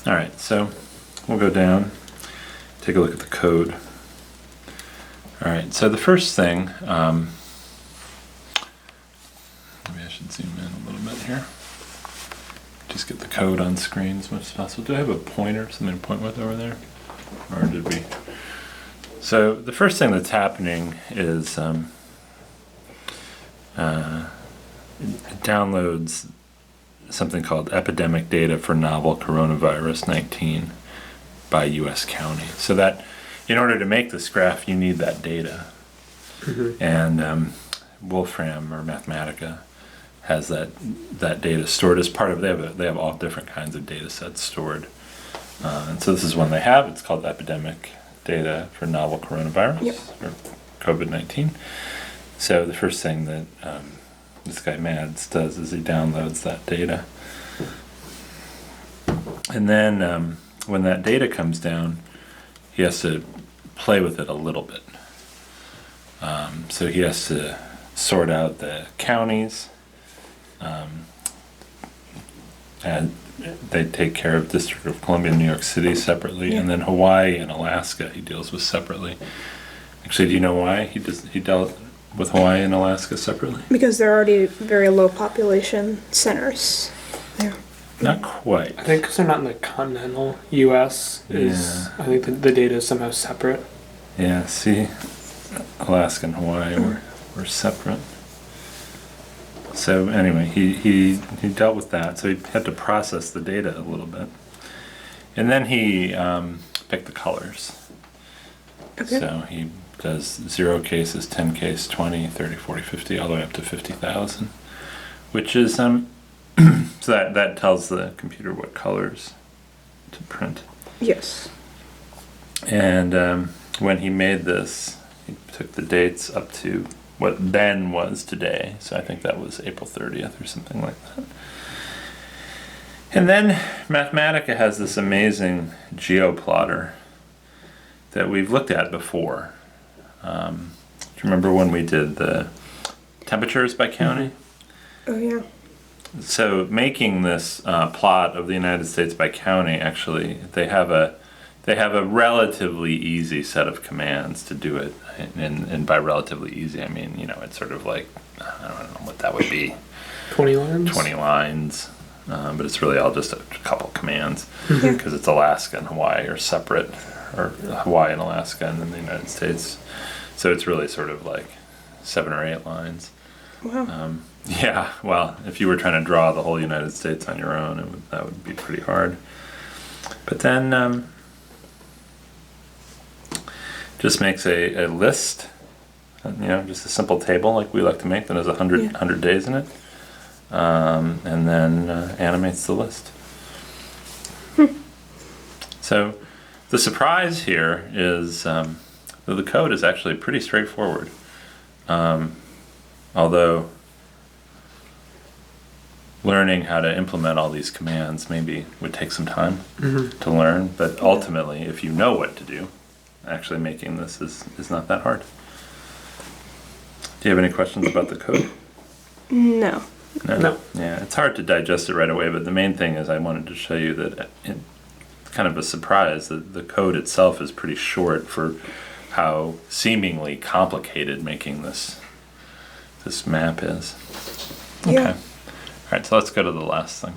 All right, so we'll go down, take a look at the code. All right, so the first thing, maybe I should zoom in a little bit here. Just get the code on screen as much as possible. Do I have a pointer, something to point with over there? Or did we? So the first thing that's happening is it downloads something called epidemic data for novel coronavirus 19 by U.S. county. So that in order to make this graph, you need that data. Mm-hmm. And Wolfram or Mathematica has that data stored as part of. They have all different kinds of data sets stored, and so this is one they have. It's called epidemic data for novel coronavirus. Yep. Or COVID-19. So the first thing that this guy Mads does is he downloads that data, and then when that data comes down, he has to play with it a little bit. So he has to sort out the counties, and they take care of District of Columbia and New York City separately, and then Hawaii and Alaska he deals with separately. Actually, do you know why he dealt with Hawaii and Alaska separately? Because they're already very low population centers there. Not quite. I think because they're not in the continental U.S. I think the data is somehow separate. Yeah, see, Alaska and Hawaii were separate. So anyway, he dealt with that. So he had to process the data a little bit. And then he picked the colors. Okay. So he does 0 cases, 10 cases, 20, 30, 40, 50, all the way up to 50,000, which is so that tells the computer what colors to print. Yes. And when he made this, he took the dates up to what then was today. So I think that was April 30th or something like that. And then Mathematica has this amazing geoplotter that we've looked at before. Do you remember when we did the temperatures by county? Oh, yeah. So making this plot of the United States by county, actually, they have a relatively easy set of commands to do it. And by relatively easy, I mean, it's sort of like, I don't know what that would be. 20 lines? 20 lines. But it's really all just a couple commands. Yeah. Because it's Alaska and Hawaii are separate, or Hawaii and Alaska and then the United States. So it's really sort of like 7 or 8 lines. Wow. Yeah, well, if you were trying to draw the whole United States on your own, that would be pretty hard. But then just makes a list, just a simple table like we like to make that has 100 days in it, and then animates the list. So the surprise here is that the code is actually pretty straightforward, although learning how to implement all these commands maybe would take some time to learn, but ultimately, if you know what to do, actually making this is not that hard. Do you have any questions about the code? No. No. Yeah, it's hard to digest it right away, but the main thing is I wanted to show you that kind of a surprise that the code itself is pretty short for how seemingly complicated making this map is. Okay. Yeah. All right, so let's go to the last thing.